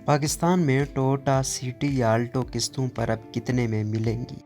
पाकिस्तान में Toyota city या Alto किस्तों पर अब कितने में मिलेंगी?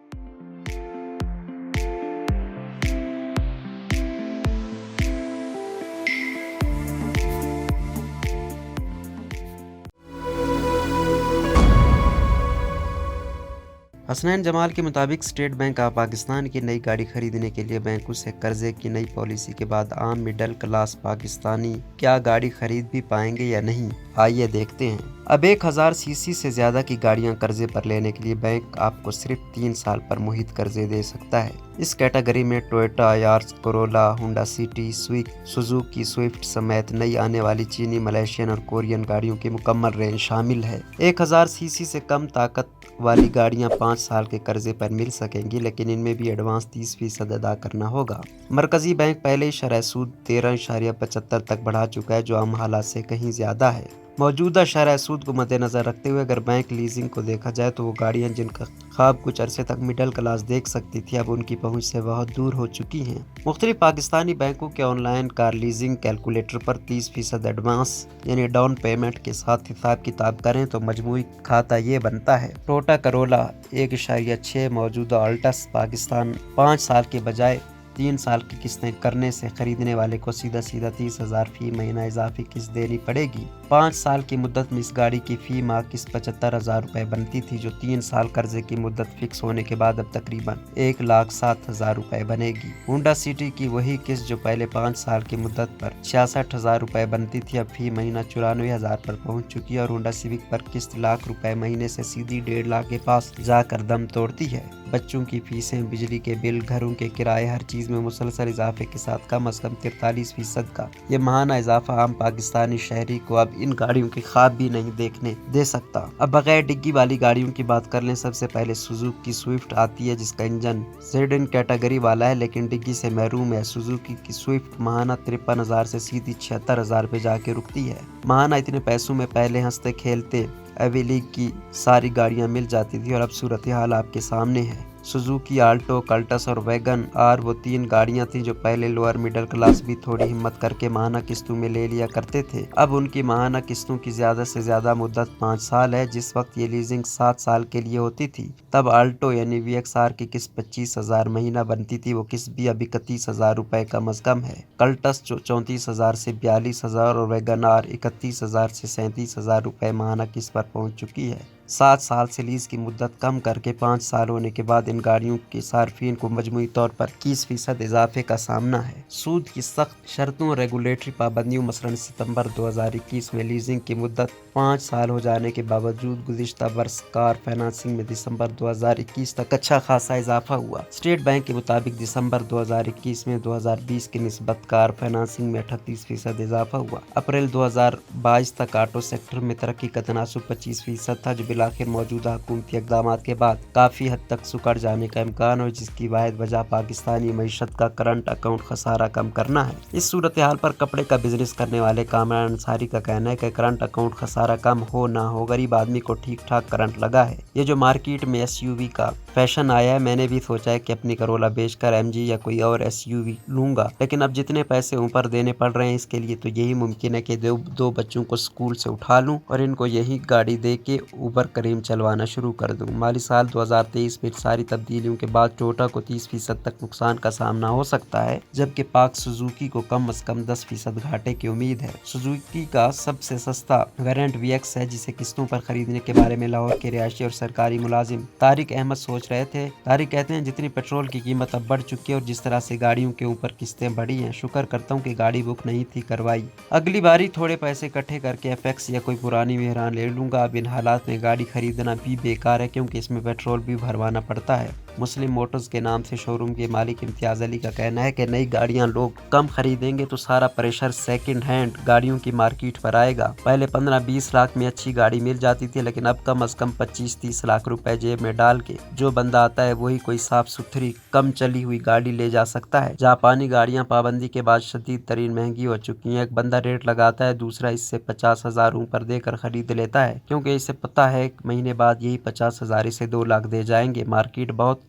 हसनैन जमाल के मुताबिक स्टेट बैंक ऑफ पाकिस्तान की नई गाड़ी खरीदने के लिए बैंकों से कर्जे की नई पॉलिसी के बाद आम मिडिल क्लास पाकिस्तानी क्या गाड़ी खरीद भी पाएंगे या नहीं, आइए देखते हैं। अब 1000 सीसी से ज्यादा की गाड़ियां कर्जे पर लेने के लिए बैंक आपको सिर्फ 3 साल पर मुहित कर्जे दे सकता है। इस कैटेगरी में Toyota Yaris, Corolla, Honda city, Suzuki Swift समेत नई आने वाली चीनी, मलेशियन और कोरियन गाड़ियों की मुकम्मल रेंज शामिल है। 1000 सीसी से कम ताकत वाली गाड़ियां 5 साल के कर्जे पर मिल सकेंगी, लेकिन इनमें भी एडवांस 30% अदा करना होगा। मरकजी बैंक पहले ही शरह सूद 13.75 तक बढ़ा चुका है, जो आम हालात से कहीं ज्यादा है। मौजूदा शरह सूद को मद्देनजर रखते हुए अगर बैंक लीजिंग को देखा जाए तो वो गाड़ियां जिनका ख्वाब कुछ अरसे तक मिडिल क्लास देख सकती थी, अब उनकी पहुंच से बहुत दूर हो चुकी हैं। मुख्तलिफ पाकिस्तानी बैंकों के ऑनलाइन कार लीजिंग कैलकुलेटर पर 30% एडवांस यानी डाउन पेमेंट के साथ हिसाब किताब करें तो मजमूई खाता ये बनता है। टोयोटा करोला 1.6, मौजूदा अल्टस पाकिस्तान 5 साल के बजाय 3 साल की किस्तें करने से खरीदने वाले को सीधा 30,000 फी महीना इजाफी किस्त देनी पड़ेगी। 5 साल की मुद्दत में इस गाड़ी की फी माह किस्त 75,000 रुपए बनती थी, जो 3 साल कर्जे की मुद्दत फिक्स होने के बाद अब तकरीबन 1,07,000 रुपए बनेगी। होंडा सिटी की वही किस्त जो पहले 5 साल की मुद्दत पर 66,000 रुपए बनती थी, अब फी महीना 94,000 पर पहुंच चुकी है और होंडा सिविक पर किस्त लाख रुपए महीने से सीधी 1.5 लाख के पास जाकर दम तोड़ती है। बच्चों की फीसें, बिजली के बिल, घरों के किराए, हर चीज में मुसलसल इजाफे के साथ कम अज कम 43% का ये महाना इजाफा आम पाकिस्तानी शहरी को अब इन गाड़ियों के ख्वाब भी नहीं देखने दे सकता। अब बगैर डिग्गी वाली गाड़ियों की बात कर लें, सबसे पहले सुजुकी स्विफ्ट आती है, जिसका इंजन सेडन कैटेगरी वाला है लेकिन डिग्गी से महरूम है। सुजुकी की स्विफ्ट महाना 53,000 से सीधी 76,000 पे जाके रुकती है। महाना इतने पैसों में पहले हंसते खेलते एवी लीग की सारी गाड़ियां मिल जाती थी और अब सूरत हाल आपके सामने है। सुजुकी आल्टो, कल्टस और वैगन आर वो 3 गाड़ियां थी जो पहले लोअर मिडिल क्लास भी थोड़ी हिम्मत करके माहाना किस्तों में ले लिया करते थे। अब उनकी माहाना किस्तों की ज्यादा से ज्यादा मुद्दत 5 साल है। जिस वक्त ये लीजिंग 7 साल के लिए होती थी, तब आल्टो यानी VXR की किस्त 25,000 महीना बनती थी। वो किस्त भी अब 31,000 रुपए कम अज कम है। कल्टस 34,000 से 42,000 और वैगन आर 31,000 से 37,000 रुपए माहाना किस्त पर पहुंच चुकी है। 7 साल से लीज की मुद्दत कम करके 5 साल होने के बाद इन गाड़ियों के सार्फिन को मजमूई तौर पर 21% इजाफे का सामना है। सूद की सख्त शर्तों और रेगुलेटरी पाबंदियों, मसलन सितंबर 2021 में लीजिंग की मुद्दत 5 साल हो जाने के बावजूद गुज़िश्ता बरस कार फाइनेंसिंग में दिसंबर 2021 तक अच्छा खासा इजाफा हुआ। स्टेट बैंक के मुताबिक दिसंबर 2021 में 2020 की निस्बत कार फाइनेंसिंग में 38% इजाफा हुआ। अप्रैल 2022 तक ऑटो सेक्टर में तरक्की का तनासुब 25% था, जो आखिर मौजूदा हुकूमती इक़दामात के बाद काफ़ी हद तक सुकड़ जाने का इम्कान हो, जिसकी वाहिद वजह पाकिस्तानी मईशत का करंट अकाउंट खसारा कम करना है। इस सूरत हाल पर कपड़े का बिजनेस करने वाले कामरान अंसारी का कहना है कि करंट अकाउंट खसारा कम हो ना हो, गरीब आदमी को ठीक ठाक करंट लगा है। ये जो मार्केट में SUV का फैशन आया है, मैंने भी सोचा है कि अपनी करोला बेचकर MG या कोई और SUV लूंगा, लेकिन अब जितने पैसे ऊपर देने पड़ रहे हैं इसके लिए तो यही मुमकिन है कि दो बच्चों को स्कूल से उठा लूं और इनको यही गाड़ी दे के ऊबर करीम चलवाना शुरू कर दूं। माली साल 2023 में सारी तब्दीलियों के बाद टोयोटा को 30% तक नुकसान का सामना हो सकता है, जबकि पाक सुजुकी को कम से कम 10% घाटे की उम्मीद है। सुजुकी का सबसे सस्ता वेरिएंट VX है, जिसे किस्तों पर खरीदने के बारे में लाहौर के रिहायशी और सरकारी मुलाजिम तारिक अहमद सोच रहे थे। तारिक कहते हैं, जितनी पेट्रोल की कीमत अब बढ़ चुकी है और जिस तरह से गाड़ियों के ऊपर किस्तें बढ़ी हैं, शुक्र करता हूँ कि गाड़ी बुक नहीं थी करवाई। अगली बारी थोड़े पैसे इकट्ठे करके FX या कोई पुरानी मेहरान ले लूंगा। अब इन हालात में गाड़ी खरीदना भी बेकार है, क्योंकि इसमें पेट्रोल भी भरवाना पड़ता है। मुस्लिम मोटर्स के नाम से शोरूम के मालिक इम्तियाज अली का कहना है कि नई गाड़ियां लोग कम खरीदेंगे तो सारा प्रेशर सेकंड हैंड गाड़ियों की मार्केट पर आएगा। पहले 15-20 लाख में अच्छी गाड़ी मिल जाती थी, लेकिन अब कम से कम 25-30 लाख रुपए जेब में डाल के जो बंदा आता है वही कोई साफ सुथरी कम चली हुई गाड़ी ले जा सकता है। जापानी गाड़ियां पाबंदी के बाद शदीद तरीन महंगी हो चुकी हैं। एक बंदा रेट लगाता है, दूसरा इससे 50,000 ऊपर देकर खरीद लेता है, क्योंकि इसे पता है एक महीने बाद यही 50,000 इसे 2 लाख दे जाएंगे। मार्केट बहुत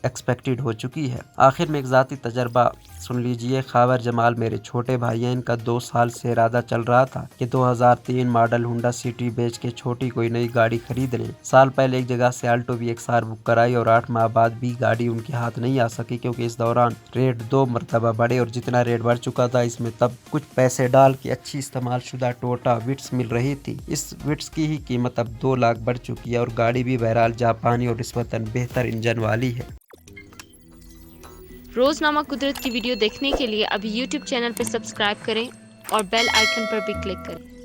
एक्सपेक्टेड हो चुकी है। आखिर में एक ज़ाती तजर्बा सुन लीजिए। खावर जमाल मेरे छोटे भाई हैं। इनका 2 साल से इरादा चल रहा था कि 2003 मॉडल होंडा सिटी बेच के छोटी कोई नई गाड़ी खरीद लें। साल पहले एक जगह से आल्टो VXR बुक कराई और 8 माह बाद भी गाड़ी उनके हाथ नहीं आ सकी, क्योंकि इस दौरान रेट 2 मरतबा बढ़े और जितना रेट बढ़ चुका था इसमें तब कुछ पैसे डाल के अच्छी इस्तेमाल शुदा टोयोटा विट्स मिल रही थी। इस विट्स की ही कीमत अब 2 लाख बढ़ चुकी है और गाड़ी भी बहरहाल जापानी और निस्बतन बेहतर इंजन वाली है। रोजनामा कुदरत की वीडियो देखने के लिए अभी YouTube चैनल पर सब्सक्राइब करें और बेल आइकन पर भी क्लिक करें।